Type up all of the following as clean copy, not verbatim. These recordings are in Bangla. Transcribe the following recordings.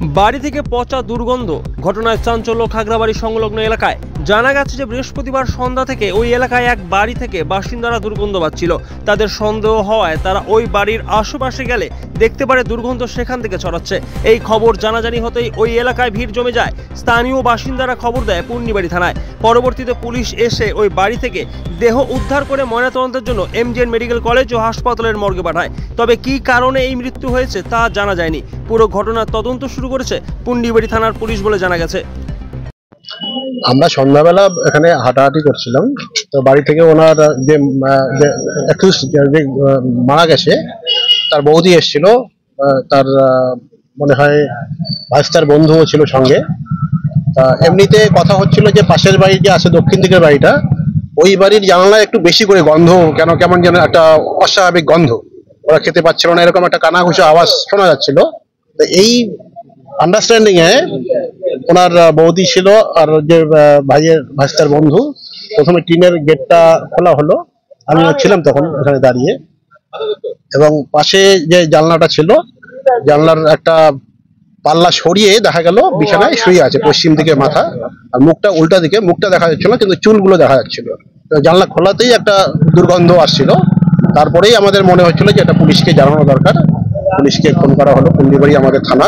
বাড়ি থেকে পচা দুর্গন্ধ, ঘটনায় চাঞ্চল্য খাগড়াবাড়ি সংলগ্ন এলাকায়। জানা গেছে যে বৃহস্পতিবার সন্ধ্যা থেকে ওই এলাকায় এক বাড়ি থেকে বাসিন্দারা দুর্গন্ধ পাচ্ছিল। তাদের সন্দেহ হওয়ায় তারা ওই বাড়ির আশেপাশে গেলে দেখতে পারে দুর্গন্ধ সেখান থেকে ছড়াচ্ছে। এই খবর জানাজানি হতেই ওই এলাকায় ভিড় জমে যায়। স্থানীয় বাসিন্দারা খবর দেয় পুন্ডিবাড়ি থানায়। পরবর্তীতে পুলিশ এসে ওই বাড়ি থেকে দেহ উদ্ধার করে ময়নাতদন্তের জন্য এমজিএন মেডিকেল কলেজ ও হাসপাতালের মর্গে পাঠায়। তবে কী কারণে এই মৃত্যু হয়েছে তা জানা যায়নি। পুরো ঘটনার তদন্ত শুরু করেছে পুন্ডিবাড়ি থানার পুলিশ বলে জানা গেছে। আমরা সন্ধ্যাবেলা এখানে হাঁটাহাঁটি করছিলাম, তো বাড়ি থেকে ওনার যে মারা গেছে তার বৌদি এসেছিল, তার মনে হয় ভাইস্তার বন্ধুও ছিল সঙ্গে। তা এমনিতে কথা হচ্ছিল যে পাশের বাড়ি যে আছে দক্ষিণ দিকের বাড়িটা, ওই বাড়ির জানালায় একটু বেশি করে গন্ধ, কেমন যেন একটা অস্বাভাবিক গন্ধ, ওরা খেতে পাচ্ছিল না, এরকম একটা কানাঘুষা আওয়াজ শোনা যাচ্ছিল। তো এই আন্ডারস্ট্যান্ডিং এ ওনার বৌদি ছিল আর যে ভাইস্তার বন্ধু, প্রথমে টিনের গেটটা খোলা হলো, আমি ছিলাম তখন এখানে দাঁড়িয়ে, এবং পাশে যে জানলাটা ছিল জানলার একটা পাল্লা সরিয়ে দেখা গেল বিছানায় শুয়ে আছে, পশ্চিম দিকে মাথা, আর মুখটা উল্টা দিকে, মুখটা দেখা যাচ্ছিল কিন্তু চুলগুলো দেখা যাচ্ছিল। জানলা খোলাতেই একটা দুর্গন্ধ আসছিল। তারপরেই আমাদের মনে হচ্ছিল যে এটা পুলিশকে জানানো দরকার। পুলিশকে ফোন করা হলো, পুন্ডিবাড়ি আমাদের থানা,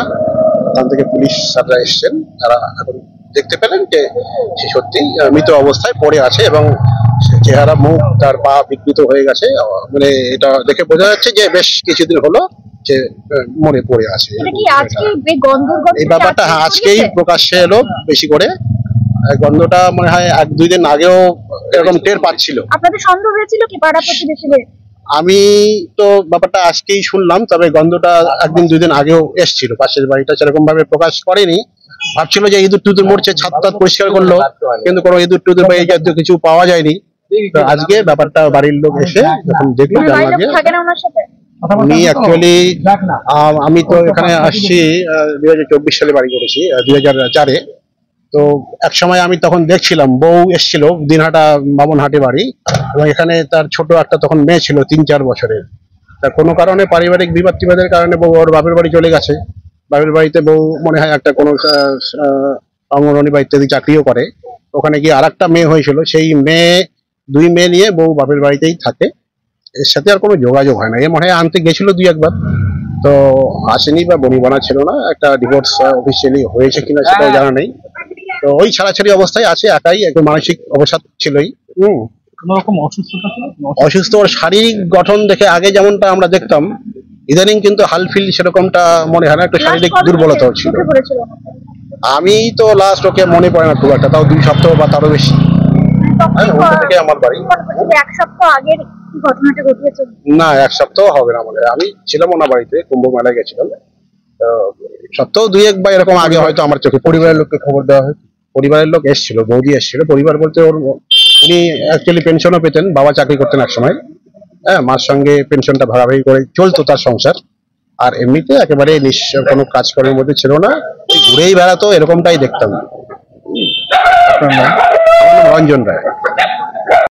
ওখান থেকে পুলিশ স্যাররা এসছেন। তারা এখন দেখতে পেলেন যে সে সত্যি মৃত অবস্থায় পড়ে আছে এবং চেহারা, মুখ, তার পা বিকৃত হয়ে গেছে। মানে এটা দেখে বোঝা যাচ্ছে যে বেশ কিছুদিন হলো যে মরে পড়ে আছে। এই ব্যাপারটা আজকেই প্রকাশ্যে এলো বেশি করে। গন্ধটা মনে হয় 1-2 দিন আগেও এরকম টের পাচ্ছিল। আপনাদের সন্দেহ হয়েছিল কি পাড়া প্রতিবেশীদের? আমি তো ব্যাপারটা আজকেই শুনলাম, তবে গন্ধটা 1-2 দিন আগেও এসেছিল। পাশের বাড়িটা সেরকম ভাবে প্রকাশ করেনি, ভাবছিল যে ইঁদুর টুদুর মরছে, ছাদ পরিষ্কার করলো, কিন্তু কোনো ইঁদুর টুদুর বা এই জাতীয় কিছু পাওয়া যায়নি। তো আজকে ব্যাপারটা বাড়ির লোক এসে যখন দেখলো, জানলাম যে উনি অ্যাকচুয়ালি, আমি তো এখানে আসছি 2024 সালে, বাড়ি করেছি 2004-এ। তো এক সময় আমি তখন দেখছিলাম, বউ এসেছিল দিনহাটা বামনহাটে বাড়ি, এবং এখানে তার ছোট একটা তখন মেয়ে ছিল 3-4 বছরের। তা কোনো কারণে পারিবারিক বিবাদের কারণে বউ ওর বাপের বাড়ি চলে গেছে। বাপের বাড়িতে বউ মনে হয় একটা কোনো অঙ্গনওয়াড়ি বা ইত্যাদি চাকরিও করে। ওখানে গিয়ে আর একটা মেয়ে হয়েছিল, সেই মেয়ে, 2 মেয়ে নিয়ে বউ বাপের বাড়িতেই থাকে, এর সাথে আর কোনো যোগাযোগ হয় না। এ মনে হয় আনতে গেছিল 2-1 বার, তো আসেনি বা বনিবনা ছিল না। একটা ডিভোর্স অফিসিয়ালি হয়েছে কিনা সেটাও জানা নেই। তো ওই ছাড়াছাড়ি অবস্থায় আছে, একাই, একটু মানসিক অবসাদ ছিলই। অসুস্থ, ওর শারীরিক গঠন দেখে আগে যেমনটা আমরা দেখতাম, ইদানিং কিন্তু হালফিল সেরকমটা মনে হয় না, একটু শারীরিক দুর্বলতা ছিল। আমি তো লাস্ট ওকে মনে পড়ে না খুব একটা, তাও 2 সপ্তাহ বা তারও বেশি। আমার বাড়ি 1 সপ্তাহ আগের ঘটনাটা ঘটিয়েছে না, 1 সপ্তাহ হবে না, মানে আমি ছিলাম ওনার বাড়িতে, কুম্ভ মেলায় গেছিলাম। সপ্তাহ 2-1 বা এরকম আগে হয়তো আমার চোখে। পরিবারের লোককে খবর দেওয়া হয়? পরিবারের লোক এসেছিল, বৌদি এসেছিল। পরিবার বলতে ওর, উনি অ্যাকচুয়ালি পেনশনও পেতেন, বাবা চাকরি করতেন এক সময়। হ্যাঁ, মার সঙ্গে পেনশনটা ভাগাভাগি করে চলতো তার সংসার। আর এমনিতে একেবারে কোনো কাজকর্মের মধ্যে ছিল না, ঘুরেই বেড়াতো, এরকমটাই দেখতাম। রঞ্জন রায়।